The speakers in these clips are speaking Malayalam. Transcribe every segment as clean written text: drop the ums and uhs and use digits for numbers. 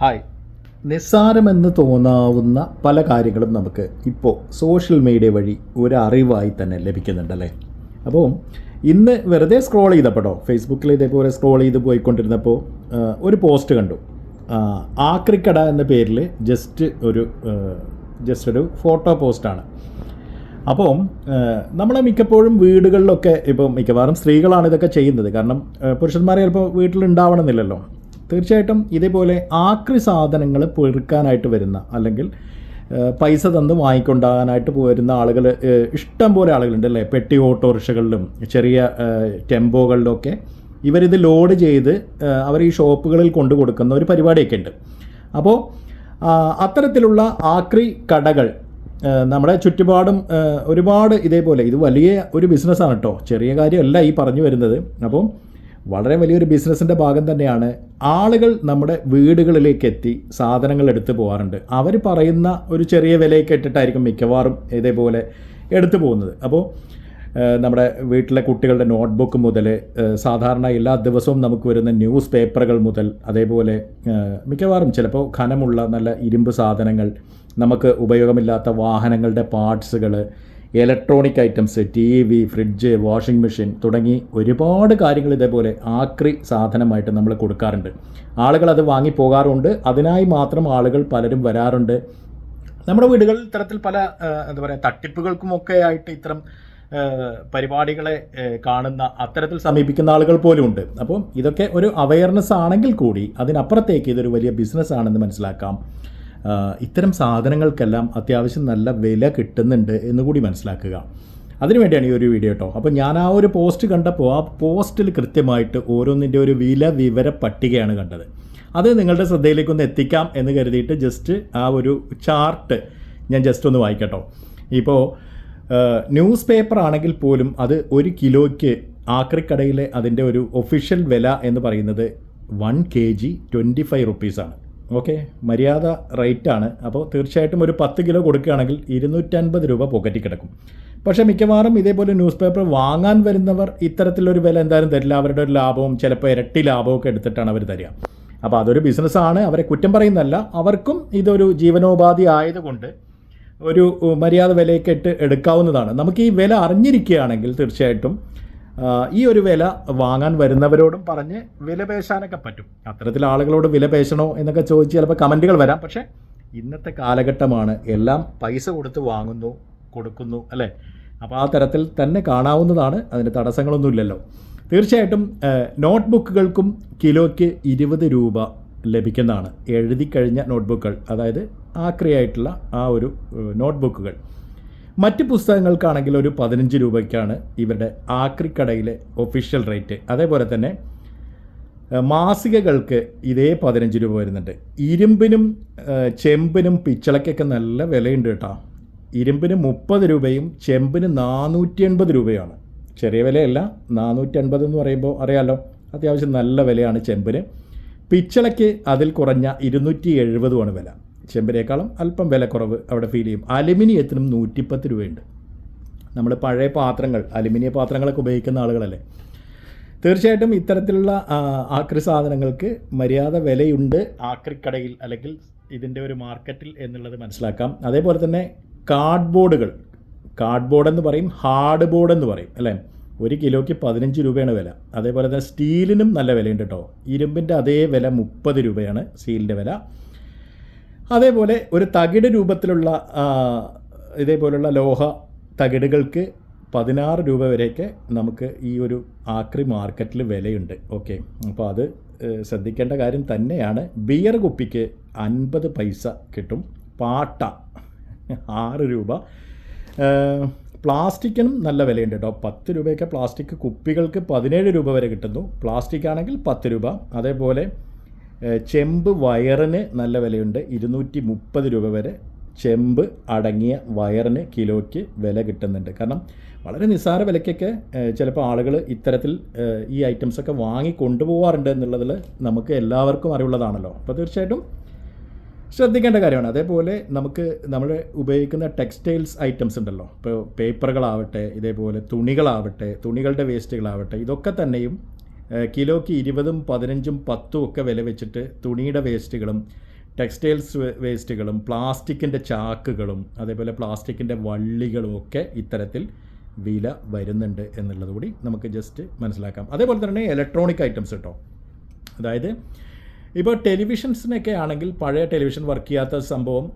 ഹായ്. നിസ്സാരമെന്ന് തോന്നാവുന്ന പല കാര്യങ്ങളും നമുക്ക് ഇപ്പോൾ സോഷ്യൽ മീഡിയ വഴി ഒരറിവായി തന്നെ ലഭിക്കുന്നുണ്ടല്ലേ. അപ്പോൾ ഇന്ന് വെറുതെ സ്ക്രോൾ ചെയ്തപ്പോട്ടോ ഫേസ്ബുക്കിൽ ഇതേപോലെ സ്ക്രോൾ ചെയ്ത് പോയിക്കൊണ്ടിരുന്നപ്പോൾ ഒരു പോസ്റ്റ് കണ്ടു. ആക്രിക്കട എന്ന പേരിൽ ജസ്റ്റ് ഒരു ഫോട്ടോ പോസ്റ്റാണ്. അപ്പോൾ നമ്മൾ മിക്കപ്പോഴും വീടുകളിലൊക്കെ ഇപ്പോൾ മിക്കവാറും സ്ത്രീകളാണ് ഇതൊക്കെ ചെയ്യുന്നത്. കാരണം പുരുഷന്മാരെ ചിലപ്പോൾ വീട്ടിലുണ്ടാവണമെന്നില്ലല്ലോ. തീർച്ചയായിട്ടും ഇതേപോലെ ആക്രി സാധനങ്ങൾ പെറുക്കാനായിട്ട് വരുന്ന അല്ലെങ്കിൽ പൈസ തന്ന് വാങ്ങിക്കൊണ്ടാകാനായിട്ട് വരുന്ന ആളുകൾ ഇഷ്ടം പോലെ ആളുകളുണ്ട് അല്ലേ. പെട്ടി ഓട്ടോറിക്ഷകളിലും ചെറിയ ടെമ്പോകളിലൊക്കെ ഇവരിത് ലോഡ് ചെയ്ത് അവർ ഈ ഷോപ്പുകളിൽ കൊണ്ടു കൊടുക്കുന്ന ഒരു പരിപാടിയൊക്കെ ഉണ്ട്. അപ്പോൾ അത്തരത്തിലുള്ള ആക്രി കടകൾ നമ്മുടെ ചുറ്റുപാടും ഒരുപാട് ഇതേപോലെ ഇത് വലിയ ഒരു ബിസിനസ്സാണ് കേട്ടോ, ചെറിയ കാര്യമല്ല ഈ പറഞ്ഞു വരുന്നത്. അപ്പോൾ വളരെ വലിയൊരു ബിസിനസ്സിൻ്റെ ഭാഗം തന്നെയാണ്. ആളുകൾ നമ്മുടെ വീടുകളിലേക്ക് എത്തി സാധനങ്ങൾ എടുത്തു പോകാറുണ്ട്. അവർ പറയുന്ന ഒരു ചെറിയ വിലയൊക്കെ ഇട്ടിട്ടായിരിക്കും മിക്കവാറും ഇതേപോലെ എടുത്തു പോകുന്നത്. അപ്പോൾ നമ്മുടെ വീട്ടിലെ കുട്ടികളുടെ നോട്ട്ബുക്ക് മുതൽ സാധാരണ എല്ലാ ദിവസവും നമുക്ക് വരുന്ന ന്യൂസ് പേപ്പറുകൾ മുതൽ അതേപോലെ മിക്കവാറും ചിലപ്പോൾ ഘനമുള്ള നല്ല ഇരുമ്പ് സാധനങ്ങൾ, നമുക്ക് ഉപയോഗമില്ലാത്ത വാഹനങ്ങളുടെ പാർട്സുകൾ, electronic items, TV, fridge, washing machine തുടങ്ങി ഒരുപാട് കാര്യങ്ങൾ ഇതേപോലെ ആക്രി സാധനമായിട്ട് നമ്മൾ കൊടുക്കാറുണ്ട്. ആളുകൾ അത് വാങ്ങി പോകാറുണ്ട്. അതിനായി മാത്രം ആളുകൾ പലരും വരാറുണ്ട്. നമ്മുടെ വീടുകളിൽ ഇത്തരത്തിൽ പല എന്താ പറയുക തട്ടിപ്പുകൾക്കുമൊക്കെ ആയിട്ട് ഇത്തരം പരിപാടികളെ കാണുന്ന അത്തരത്തിൽ സമീപിക്കുന്ന ആളുകൾ പോലും ഉണ്ട്. അപ്പം ഇതൊക്കെ ഒരു അവയർനെസ് ആണെങ്കിൽ കൂടി അതിനപ്പുറത്തേക്ക് ഇതൊരു വലിയ ബിസിനസ് ആണെന്ന് മനസ്സിലാക്കാം. ഇത്തരം സാധനങ്ങൾക്കെല്ലാം അത്യാവശ്യം നല്ല വില കിട്ടുന്നുണ്ട് എന്നുകൂടി മനസ്സിലാക്കുക. അതിനുവേണ്ടിയാണ് ഈ ഒരു വീഡിയോ കേട്ടോ. അപ്പോൾ ഞാൻ ആ ഒരു പോസ്റ്റ് കണ്ടപ്പോൾ ആ പോസ്റ്റിൽ കൃത്യമായിട്ട് ഓരോന്നിൻ്റെ ഒരു വിവര പട്ടികയാണ് കണ്ടത്. അത് നിങ്ങളുടെ ശ്രദ്ധയിലേക്കൊന്ന് എത്തിക്കാം എന്ന് കരുതിയിട്ട് ജസ്റ്റ് ആ ഒരു ചാർട്ട് ഞാൻ ജസ്റ്റ് ഒന്ന് വായിക്കട്ടോ. ഇപ്പോൾ ന്യൂസ് പേപ്പർ ആണെങ്കിൽ പോലും അത് 1 കിലോയ്ക്ക് ആക്രിക്കടയിലെ അതിൻ്റെ ഒരു ഒഫീഷ്യൽ വില എന്ന് പറയുന്നത് 1 kg 25 റുപ്പീസാണ്. ഓക്കെ, മര്യാദ റേറ്റാണ്. അപ്പോൾ തീർച്ചയായിട്ടും ഒരു 10 കിലോ കൊടുക്കുകയാണെങ്കിൽ 250 രൂപ പോക്കറ്റിൽ കിടക്കും. പക്ഷേ മിക്കവാറും ഇതേപോലെ ന്യൂസ് പേപ്പർ വാങ്ങാൻ വരുന്നവർ ഇത്തരത്തിലൊരു വില എന്തായാലും തരില്ല. അവരുടെ ഒരു ലാഭവും ചിലപ്പോൾ ഇരട്ടി ലാഭമൊക്കെ എടുത്തിട്ടാണ് അവർ തരിക. അപ്പോൾ അതൊരു ബിസിനസ്സാണ്, അവരെ കുറ്റം പറയുന്നതല്ല. അവർക്കും ഇതൊരു ജീവനോപാധി ആയതുകൊണ്ട് ഒരു മര്യാദ വിലയൊക്കെ ഇട്ട് എടുക്കാവുന്നതാണ്. നമുക്ക് ഈ വില അറിഞ്ഞിരിക്കുകയാണെങ്കിൽ തീർച്ചയായിട്ടും ഈ ഒരു വില വാങ്ങാൻ വരുന്നവരോടും പറഞ്ഞ് വില പേശാനൊക്കെ പറ്റും. അത്തരത്തിൽ ആളുകളോട് വില പേശണോ എന്നൊക്കെ ചോദിച്ച് ചിലപ്പോൾ കമൻറ്റുകൾ വരാം. പക്ഷേ ഇന്നത്തെ കാലഘട്ടമാണ്, എല്ലാം പൈസ കൊടുത്ത് വാങ്ങുന്നു കൊടുക്കുന്നു അല്ലേ. അപ്പോൾ ആ തരത്തിൽ തന്നെ കാണാവുന്നതാണ്, അതിന് തടസ്സങ്ങളൊന്നുമില്ലല്ലോ. തീർച്ചയായിട്ടും നോട്ട്ബുക്കുകൾക്കും കിലോയ്ക്ക് 20 രൂപ ലഭിക്കുന്നതാണ്. എഴുതി കഴിഞ്ഞ നോട്ട്ബുക്കുകൾ, അതായത് ആക്രിയായിട്ടുള്ള ആ ഒരു നോട്ട്ബുക്കുകൾ. മറ്റ് പുസ്തകങ്ങൾക്കാണെങ്കിൽ ഒരു 15 രൂപയ്ക്കാണ് ഇവരുടെ ആക്രിക്കടയിലെ ഒഫീഷ്യൽ റേറ്റ്. അതേപോലെ തന്നെ മാസികകൾക്ക് ഇതേ 15 രൂപ വരുന്നുണ്ട്. ഇരുമ്പിനും ചെമ്പിനും പിച്ചളയ്ക്കൊക്കെ നല്ല വിലയുണ്ട് കേട്ടോ. ഇരുമ്പിന് 30 രൂപയും ചെമ്പിന് 480 രൂപയാണ്. ചെറിയ വിലയല്ല, 480 എന്ന് പറയുമ്പോൾ അറിയാമല്ലോ, അത്യാവശ്യം നല്ല വിലയാണ് ചെമ്പിന്. പിച്ചളയ്ക്ക് അതിൽ കുറഞ്ഞ 270 വില. ചെമ്പിനേക്കാളും അല്പം വില കുറവ് അവിടെ ഫീൽ ചെയ്യും. അലുമിനിയത്തിനും 110 രൂപയുണ്ട്. നമ്മൾ പഴയ പാത്രങ്ങൾ, അലുമിനിയ പാത്രങ്ങളൊക്കെ ഉപയോഗിക്കുന്ന ആളുകളല്ലേ. തീർച്ചയായിട്ടും ഇത്തരത്തിലുള്ള ആക്രി സാധനങ്ങൾക്ക് മര്യാദ വിലയുണ്ട് ആക്രിക്കടയിൽ അല്ലെങ്കിൽ ഇതിൻ്റെ ഒരു മാർക്കറ്റിൽ എന്നുള്ളത് മനസ്സിലാക്കാം. അതേപോലെ തന്നെ കാർഡ്ബോർഡ് എന്ന് പറയും, ഹാർഡ് ബോർഡ് എന്ന് പറയും അല്ലേ. 1 കിലോയ്ക്ക് 15 രൂപയാണ് വില. അതേപോലെ തന്നെ സ്റ്റീലിനും നല്ല വിലയുണ്ട് കേട്ടോ. ഇരുമ്പിൻ്റെ അതേ വില 30 രൂപയാണ് സ്റ്റീലിൻ്റെ വില. അതേപോലെ ഒരു തകിട് രൂപത്തിലുള്ള ഇതേപോലുള്ള ലോഹ തകിടുകൾക്ക് 16 രൂപ വരെയൊക്കെ നമുക്ക് ഈ ഒരു ആക്രി മാർക്കറ്റിൽ വിലയുണ്ട്. ഓക്കെ, അപ്പോൾ അത് ശ്രദ്ധിക്കേണ്ട കാര്യം തന്നെയാണ്. ബിയർ കുപ്പിക്ക് 50 പൈസ കിട്ടും. പാട്ട 6 രൂപ. പ്ലാസ്റ്റിക്കിനും നല്ല വിലയുണ്ട് കേട്ടോ. 10 രൂപയൊക്കെ പ്ലാസ്റ്റിക് കുപ്പികൾക്ക് 17 രൂപ വരെ കിട്ടുന്നു. പ്ലാസ്റ്റിക് ആണെങ്കിൽ 10 രൂപ. അതേപോലെ ചെമ്പ് വയറിന് നല്ല വിലയുണ്ട്. 230 രൂപ വരെ ചെമ്പ് അടങ്ങിയ വയറിന് കിലോയ്ക്ക് വില കിട്ടുന്നുണ്ട്. കാരണം വളരെ നിസ്സാര വിലയ്ക്കൊക്കെ ചിലപ്പോൾ ആളുകൾ ഇത്തരത്തിൽ ഈ ഐറ്റംസൊക്കെ വാങ്ങി കൊണ്ടുപോകാറുണ്ട് എന്നുള്ളതിൽ നമുക്ക് എല്ലാവർക്കും അറിവുള്ളതാണല്ലോ. അപ്പോൾ തീർച്ചയായിട്ടും ശ്രദ്ധിക്കേണ്ട കാര്യമാണ്. അതേപോലെ നമ്മൾ ഉപയോഗിക്കുന്ന ടെക്സ്റ്റൈൽസ് ഐറ്റംസ് ഉണ്ടല്ലോ, ഇപ്പോൾ പേപ്പറുകളാവട്ടെ, ഇതേപോലെ തുണികളാവട്ടെ, തുണികളുടെ വേസ്റ്റുകളാവട്ടെ, ഇതൊക്കെ തന്നെയും കിലോയ്ക്ക് 20, 15, 10 ഒക്കെ വില വെച്ചിട്ട് തുണിയുടെ വേസ്റ്റുകളും ടെക്സ്റ്റൈൽസ് വേസ്റ്റുകളും പ്ലാസ്റ്റിക്കിൻ്റെ ചാക്കുകളും അതേപോലെ പ്ലാസ്റ്റിക്കിൻ്റെ വള്ളികളും ഒക്കെ ഇത്തരത്തിൽ വില വരുന്നുണ്ട് എന്നുള്ളത് കൂടി നമുക്ക് ജസ്റ്റ് മനസ്സിലാക്കാം. അതേപോലെ തന്നെ ഇലക്ട്രോണിക് ഐറ്റംസ് കേട്ടോ. അതായത് ഇപ്പോൾ ടെലിവിഷൻസിനൊക്കെ ആണെങ്കിൽ പഴയ ടെലിവിഷൻ വർക്ക് ചെയ്യാത്ത സംഭവം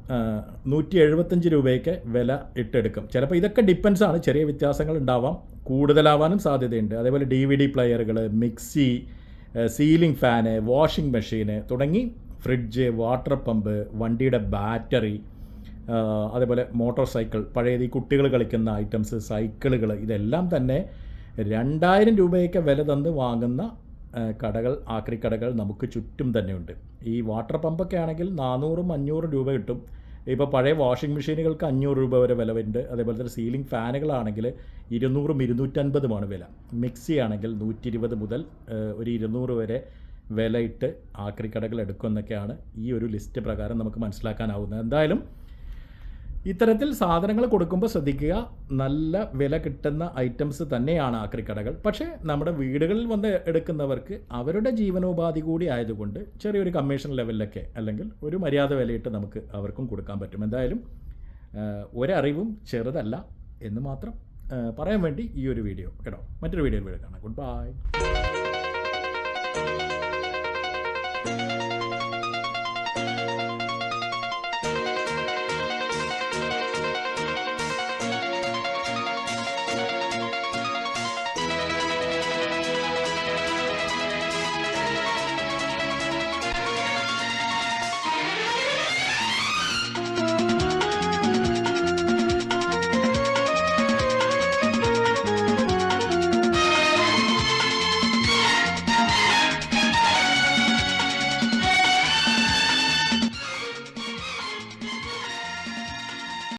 175 രൂപയൊക്കെ വില ഇട്ടെടുക്കും. ചിലപ്പോൾ ഇതൊക്കെ ഡിപ്പെൻസ് ആണ്, ചെറിയ വ്യത്യാസങ്ങൾ ഉണ്ടാവാം, കൂടുതലാവാനും സാധ്യതയുണ്ട്. അതേപോലെ DVD പ്ലെയറുകൾ, mixie, ceiling fan, washing machine തുടങ്ങി ഫ്രിഡ്ജ്, വാട്ടർ പമ്പ്, വണ്ടിയുടെ ബാറ്ററി, അതേപോലെ മോട്ടോർ സൈക്കിൾ, പഴയത് ഈ കുട്ടികൾ കളിക്കുന്ന ഐറ്റംസ്, സൈക്കിളുകൾ, ഇതെല്ലാം തന്നെ 2000 രൂപയൊക്കെ വില തന്ന് വാങ്ങുന്ന കടകൾ, ആക്രി കടകൾ നമുക്ക് ചുറ്റും തന്നെയുണ്ട്. ഈ വാട്ടർ പമ്പൊക്കെ ആണെങ്കിൽ 400-500 രൂപ കിട്ടും. ഇപ്പോൾ പഴയ വാഷിംഗ് മെഷീനുകൾക്ക് 500 രൂപ വരെ വില ഉണ്ട്. അതേപോലെ തന്നെ സീലിംഗ് ഫാനുകളാണെങ്കിൽ 200-250 വില. മിക്സി ആണെങ്കിൽ 120 മുതൽ ഒരു 200 വരെ വിലയിട്ട് ആക്രി കടകൾ എടുക്കുമെന്നൊക്കെയാണ് ഈ ഒരു ലിസ്റ്റ് പ്രകാരം നമുക്ക് മനസ്സിലാക്കാനാവുന്നത്. എന്തായാലും ഇത്തരത്തിൽ സാധനങ്ങൾ കൊടുക്കുമ്പോൾ ശ്രദ്ധിക്കുക, നല്ല വില കിട്ടുന്ന ഐറ്റംസ് തന്നെയാണ് ആക്രിക്കടകൾ. പക്ഷേ നമ്മുടെ വീടുകളിൽ വന്ന് എടുക്കുന്നവർക്ക് അവരുടെ ജീവനോപാധി കൂടി ആയതുകൊണ്ട് ചെറിയൊരു കമ്മീഷൻ ലെവലിലൊക്കെ അല്ലെങ്കിൽ ഒരു മര്യാദ വിലയിട്ട് നമുക്ക് അവർക്കും കൊടുക്കാൻ പറ്റും. എന്തായാലും ഒരറിവും ചെറുതല്ല എന്ന് മാത്രം പറയാൻ വേണ്ടി ഈ ഒരു വീഡിയോ കേട്ടോ. മറ്റൊരു വീഡിയോയിൽ കാണാം. Good bye.